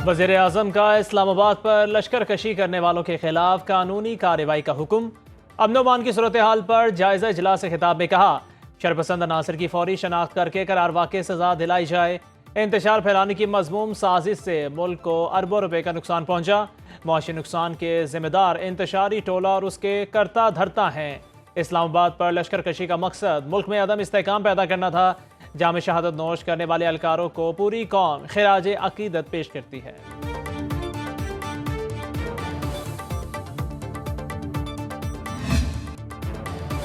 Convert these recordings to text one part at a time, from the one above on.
वज़ीर आज़म का इस्लामाबाद पर लश्कर कशी करने वालों के खिलाफ कानूनी कार्रवाई का हुक्म। अमन अमान की सूरत हाल पर जायजा इजलास से खिताब में कहा, शरपसंद अनासर की फौरी शनाख्त करके करार वाक़ई सजा दिलाई जाए। इंतशार फैलाने की मज़मूम साजिश से मुल्क को अरबों रुपए का नुकसान पहुंचा। मुआशी नुकसान के जिम्मेदार इंतशारी टोला और उसके करता धरता हैं। इस्लामाबाद पर लश्कर कशी का मकसद मुल्क में अदम इस्तेहकाम पैदा करना था। जाम शहादत नोश करने वाले अलकारों को पूरी कौम खिराज अकीदत पेश करती है।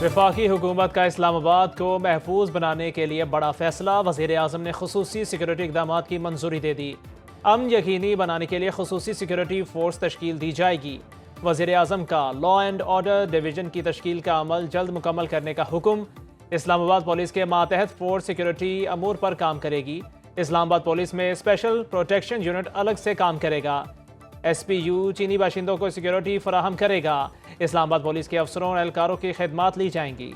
वफाकी हुकूमत का इस्लामाबाद को महफूज बनाने के लिए बड़ा फैसला। वज़ीर आज़म ने खुसूसी सिक्योरिटी इक़दामात की मंजूरी दे दी। अमन यकीनी बनाने के लिए खुसूसी सिक्योरिटी फोर्स तश्कील दी जाएगी। वज़ीर आज़म का लॉ एंड ऑर्डर डिवीजन की तश्कील का अमल जल्द मुकम्मल करने का हुक्म। इस्लामाबाद पुलिस के मातहत फोर्स सिक्योरिटी अमूर पर काम करेगी। इस्लामाबाद पुलिस में स्पेशल प्रोटेक्शन यूनिट अलग से काम करेगा। SPU चीनी बाशिंदों को सिक्योरिटी फराहम करेगा। इस्लामाबाद पुलिस के अफसरों और एहलकारों की खिदमात ली जाएंगी।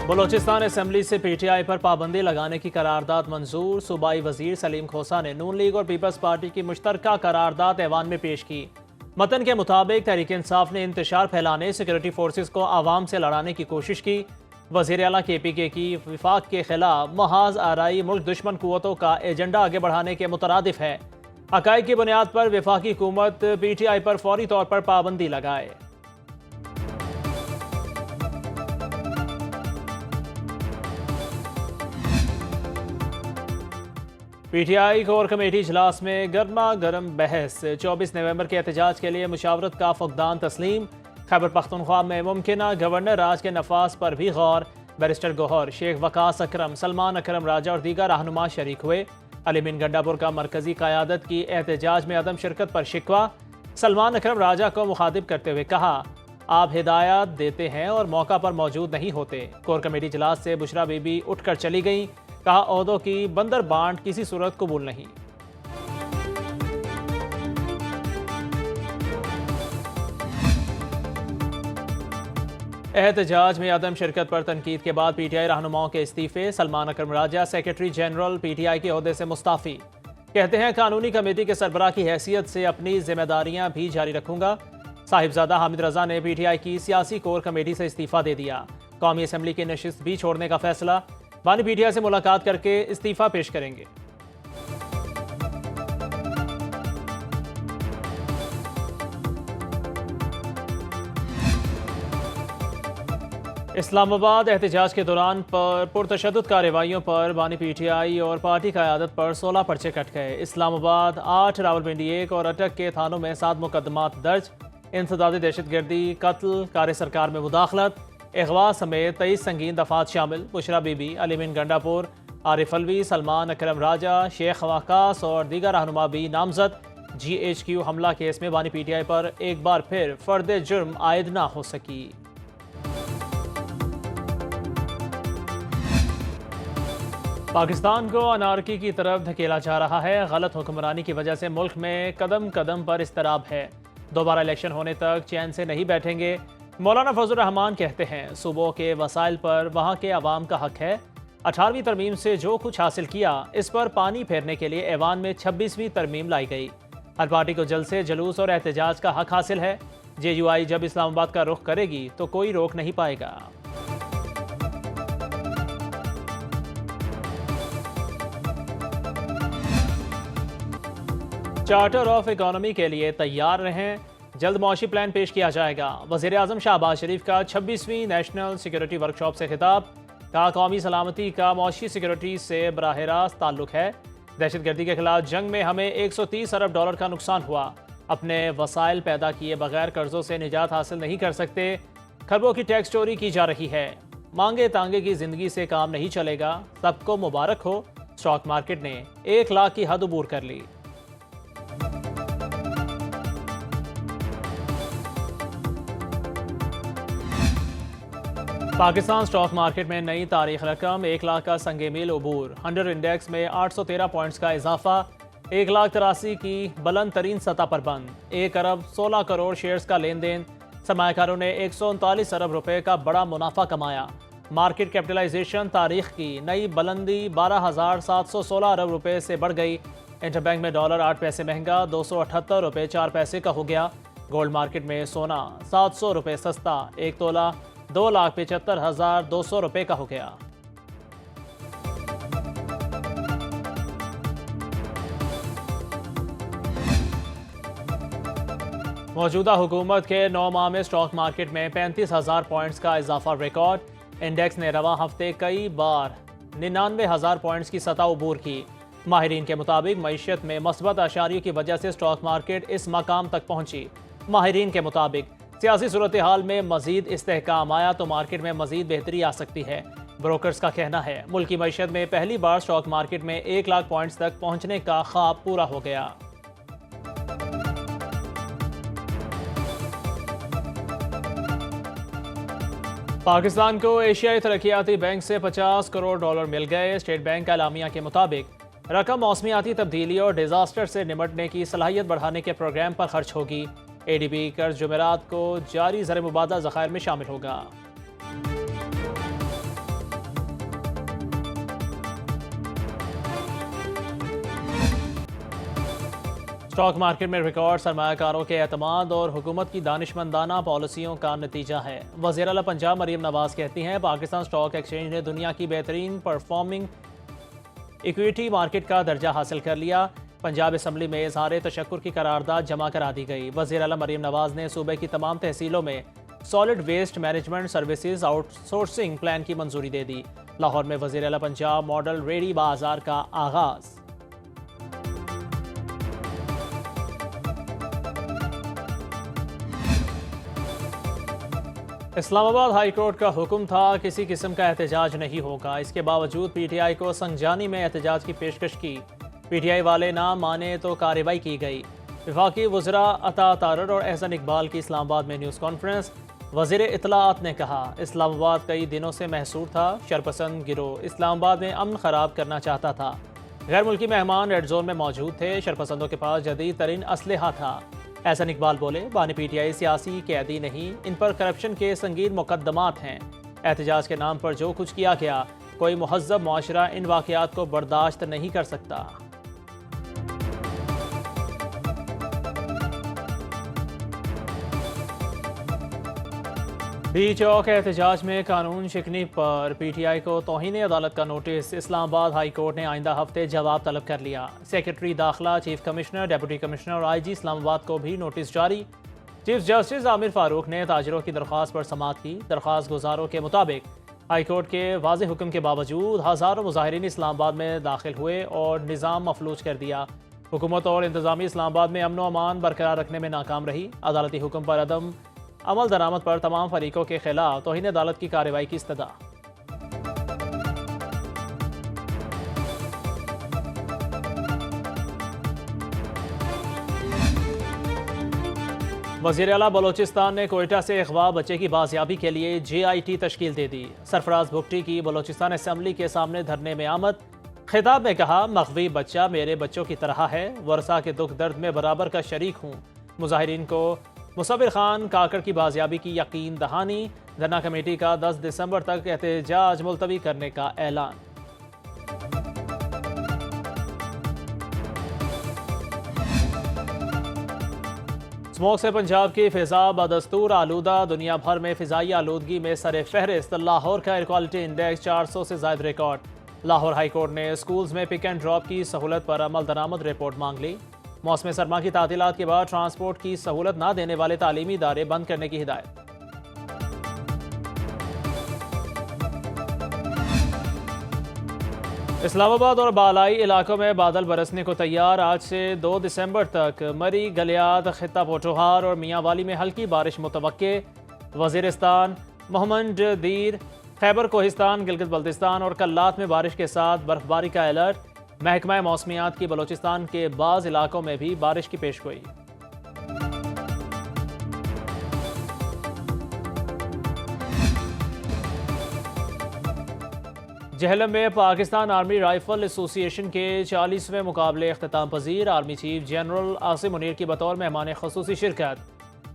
बलोचिस्तान असेंबली से PTI पर पाबंदी लगाने की करारदाद मंजूर। सूबाई वजीर सलीम खोसा ने नून लीग और पीपल्स पार्टी की मुश्तरका करारदाद ऐवान में पेश की। मतन के मुताबिक तहरीक इंसाफ ने इंतशार फैलाने, सिक्योरिटी फोर्सेस को आवाम से लड़ाने की कोशिश की। वज़ीर आला KPK की विफाक के खिलाफ महाज आराई मुल्क दुश्मन कुव्वतों का एजेंडा आगे बढ़ाने के मुतरादिफ है। हक़ाइक़ की बुनियाद पर वफाकी हुकूमत PTI पर फौरी तौर पर पाबंदी लगाए। PTI कोर कमेटी इजलास में गर्मा गर्म बहस। 24 नवंबर के एहतजाज के लिए मुशावरत का फुक़दान तस्लीम। खैबर पख्तूनख्वा में मुमकिना गवर्नर राज के नफाज पर भी गौर। बैरिस्टर गौहर, शेख वकास अकरम, सलमान अकरम राजा और दीगर रहनुमा शरीक हुए। अलीमीन गंडापुर का मरकजी क़यादत की एहतजाज में अदम शिरकत पर शिकवा। सलमान अकरम राजा को मुखातिब करते हुए कहा, आप हिदायत देते हैं और मौका पर मौजूद नहीं होते। कोर कमेटी इजलास से बुशरा बीबी उठकर चली गई। कहा, ओहदों की बंदर बांट किसी सूरत कबूल नहीं। एहतजाज में अदम शिरकत पर तनकीद के बाद PTI रहनुमाओं के इस्तीफे। सलमान अकरम राजा सेक्रेटरी जनरल PTI के ओहदे से मुस्ताफ़ी। कहते हैं, कानूनी कमेटी के सरबराह की हैसियत से अपनी जिम्मेदारियां भी जारी रखूंगा। साहिबजादा हामिद रजा ने PTI की सियासी कोर कमेटी से इस्तीफा दे दिया। कौमी असम्बली की नशिस्त भी छोड़ने का फैसला। बानी PTI से मुलाकात करके इस्तीफा पेश करेंगे। इस्लामाबाद एहतजाज के दौरान पुरतशद्दुद कार्रवाइयों पर बानी PTI और पार्टी क़यादत पर 16 पर्चे कट गए। इस्लामाबाद 8, रावलपिंडी 1 और अटक के थानों में 7 मुकदमात दर्ज। इंसदादी दहशतगर्दी, कत्ल, कार्य सरकार में मुदाखलत, अगवा समेत 23 संगीन दफात शामिल। बुशरा बीबी, अलीमीन गंडापुर, आरिफ अलवी, सलमान अकरम राजा, शेख वकास और दीगर रहनुमा भी नामजद। GHQ हमला केस में बानी PTI पर एक बार फिर फर्द जुर्म आयद ना हो सकी। पाकिस्तान को अनारकी की तरफ धकेला जा रहा है। गलत हुक्मरानी की वजह से मुल्क में कदम कदम पर इस्तराब है। दोबारा इलेक्शन होने तक चैन से नहीं बैठेंगे। मौलाना फजल रहमान कहते हैं, सूबों के वसाइल पर वहाँ के अवाम का हक है। 18वीं तरमीम से जो कुछ हासिल किया, इस पर पानी फेरने के लिए ऐवान में 26वीं तरमीम लाई गई। हर पार्टी को जलसे, जुलूस और एहतजाज का हक हासिल है। JUI जब इस्लामाबाद का रुख करेगी तो कोई रोक नहीं पाएगा। चार्टर ऑफ इकोनॉमी के लिए तैयार रहें, जल्द मुआशी प्लान पेश किया जाएगा। वज़ीर आज़म शहबाज शरीफ का 26वीं नेशनल सिक्योरिटी वर्कशॉप से खिताब। कहा, कौमी सलामती का मुआशी सिक्योरिटी से बराह रास्त ताल्लुक है। दहशतगर्दी के खिलाफ जंग में हमें $130 अरब का नुकसान हुआ। अपने वसाइल पैदा किए बगैर कर्जों से निजात हासिल नहीं कर सकते। खरबों की टैक्स चोरी की जा रही है। मांगे तांगे की जिंदगी से काम नहीं चलेगा। सबको मुबारक हो, स्टॉक मार्केट ने 1 लाख की हद अबूर कर ली। पाकिस्तान स्टॉक मार्केट में नई तारीख रकम 1 लाख का संगे मील अबूर। 100 इंडेक्स में 813 पॉइंट्स का इजाफा। 1,83,000 की बुलंद तरीन सतह पर बंद। 1 अरब 16 करोड़ शेयर्स का लेन देन। सरमायाकारों ने 139 अरब रुपए का बड़ा मुनाफा कमाया। मार्केट कैपिटलाइजेशन तारीख की नई बुलंदी 12,716 अरब रुपए से बढ़ गई। इंटरबैंक में डॉलर 8 पैसे महंगा 278 रुपए 4 पैसे का हो गया। गोल्ड मार्केट में सोना 700 रुपए सस्ता 1 तोला 2,75,200 रुपए का हो गया। मौजूदा हुकूमत के 9 माह में स्टॉक मार्केट में 35,000 पॉइंट्स का इजाफा रिकॉर्ड। इंडेक्स ने रवा हफ्ते कई बार 99,000 पॉइंट्स की सतह उबूर की। माहिरीन के मुताबिक मईशत में मस्बत आशारियों की वजह से स्टॉक मार्केट इस मकाम तक पहुंची। माहिरीन के मुताबिक सियासी सूरत हाल में मजीद इस्तेहकाम आया तो मार्केट में मजीद बेहतरी आ सकती है। ब्रोकर्स का कहना है मुल्की मईशत में पहली बार स्टॉक मार्केट में 1 लाख पॉइंट्स तक पहुंचने का ख्वाब पूरा हो गया। पाकिस्तान को एशियाई तरक्याती बैंक से 50 करोड़ डॉलर मिल गए। स्टेट बैंक का एलामिया के मुताबिक रकम मौसमियाती तब्दीली और डिजास्टर से निपटने की सलाहियत बढ़ाने के प्रोग्राम पर खर्च होगी। ADB कर्ज जुमेरात को जारी ज़र मुबादला ज़खायर में शामिल होगा। स्टॉक मार्केट में रिकॉर्ड सरमायाकारों के एतमाद और हुकूमत की दानिशमंदाना पॉलिसियों का नतीजा है। वज़ीर आला पंजाब मरीम नवाज कहती हैं पाकिस्तान स्टॉक एक्सचेंज ने दुनिया की बेहतरीन परफॉर्मिंग इक्विटी मार्केट का दर्जा हासिल कर लिया। पंजाब असम्बली में इजहार तशक्कुर की करारदाद जमा करा दी गई। वज़ीर आला मरीम नवाज ने सूबे की तमाम तहसीलों में solid waste management services outsourcing plan की मंजूरी दे दी। लाहौर में वज़ीर आला पंजाब मॉडल रेडी बाजार का आगाज़। इस्लामाबाद हाई कोर्ट का हुक्म था किसी किस्म का एहतजाज नहीं होगा। इसके बावजूद PTI को संगजानी में एहतजाज की पेशकश की। PTI वाले ना माने तो कार्रवाई की गई। वफाकी वज़रा अता तारर और एहसन इकबाल की इस्लामाबाद में न्यूज़ कॉन्फ्रेंस। वज़ीर इत्तलाआत ने कहा इस्लामाबाद कई दिनों से महसूर था। शरपसंद गिरोह इस्लामाबाद में अमन ख़राब करना चाहता था। गैर मुल्की मेहमान रेड जोन में मौजूद थे। शरपसंदों के पास जदीद तरीन असलहा था। एहसन इकबाल बोले बानी PTI सियासी कैदी नहीं, इन पर करप्शन के संगीन मुकदमात हैं। एहतजाज के नाम पर जो कुछ किया गया कोई मुहज़्ज़ब मुआशरा इन वाक़यात को बर्दाश्त नहीं कर सकता। बीच चौक एहतजाज में कानून शिकनी पर PTI को तौहीन अदालत का नोटिस। इस्लामाबाद हाई कोर्ट ने आइंदा हफ्ते जवाब तलब कर लिया। सेक्रेटरी दाखिला, चीफ कमिश्नर, डिप्टी कमिश्नर और IG इस्लामाबाद को भी नोटिस जारी। चीफ जस्टिस आमिर फारूक ने ताजिरों की दरख्वास्त पर समाअत की। दरख्वास्त गुजारों के मुताबिक हाई कोर्ट के वाज़ेह हुक्म के बावजूद हज़ारों मुजाहिरीन इस्लामाबाद में दाखिल हुए और निज़ाम मफलूज कर दिया। हुकूमत और इंतजामी इस्लामाबाद में अमन व अमान बरकरार रखने में नाकाम रही। अदालती हुक्म पर अदम अमल दरामद पर तमाम फरीकों के खिलाफ तौहीन अदालत की कार्रवाई की इस्तदा। वज़ीर आला बलोचिस्तान ने कोयटा से अगवा बच्चे की बाजियाबी के लिए JIT तश्कील दे दी। सरफराज भुट्टी की बलोचिस्तान असम्बली के सामने धरने में आमद। खिताब में कहा मग़वी बच्चा मेरे बच्चों की तरह है, वर्षा के दुख दर्द में बराबर का शरीक हूँ। मुजाहिरीन को मुसव्विर खान काकड़ की बाजियाबी की यकीन दहानी। धरना कमेटी का 10 दिसंबर तक एहतजाज मुलतवी करने का ऐलान। स्मोक से पंजाब की फिजा बदस्तूर आलूदा। दुनिया भर में फिजाई आलूदगी में सर फहरिस्त लाहौर का एयर क्वालिटी इंडेक्स 400 से ज़ायद रिकॉर्ड। लाहौर हाई कोर्ट ने स्कूल्स में पिक एंड ड्रॉप की सहूलत पर अमल दरामद रिपोर्ट मांग ली। मौसम सरमा की तातीलात के बाद ट्रांसपोर्ट की सहूलत न देने वाले तालीमी इदारे बंद करने की हिदायत। इस्लामाबाद और बालाई इलाकों में बादल बरसने को तैयार। आज से 2 दिसंबर तक मरी, गलियात, खित्ता पोठोहार और मियांवाली में हल्की बारिश मुतवक्के। वजीरिस्तान, मोहम्मद दीर, खैबर कोहिस्तान, गिलगित बल्तिस्तान और कल्लात में बारिश के साथ बर्फबारी का अलर्ट। महकमा मौसमियात की बलोचिस्तान के बाज़ इलाकों में भी बारिश की पेशगोई। जहलम में पाकिस्तान आर्मी राइफल एसोसिएशन के 40वें मुकाबले अख्ताम पजीर। Army chief general Asim Munir की बतौर मेहमान ख़ुसूसी शिरकत।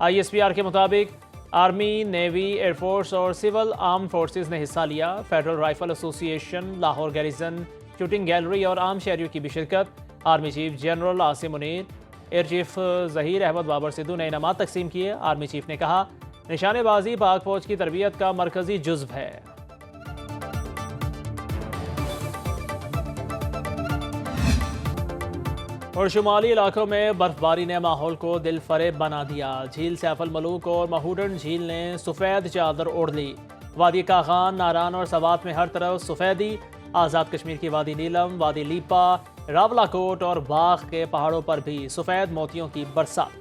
ISPR के मुताबिक आर्मी, नेवी, एयरफोर्स और सिविल आर्म फोर्सेस ने हिस्सा लिया। Federal rifle association, Lahore garrison, shooting gallery और आम शहरियों की भी शिरकत। Army chief general Asim Munir, air chief Zaheer Ahmed Babar Sidhu ने इनामात तकसीम किए। आर्मी चीफ ने कहा, निशानेबाजी पाक फौज की तरबियत का मरकजी जुज्व है। और शुमाली इलाकों में बर्फबारी ने माहौल को दिल फरेब बना दिया। झील सैफल मलूक और महूडन झील ने सफ़ेद चादर ओढ़ ली। वादी कागान, नारान और सवात में हर तरफ सफ़ेदी। आज़ाद कश्मीर की वादी नीलम, वादी लीपा, रावलाकोट और बाग के पहाड़ों पर भी सफ़ेद मोतियों की बरसात।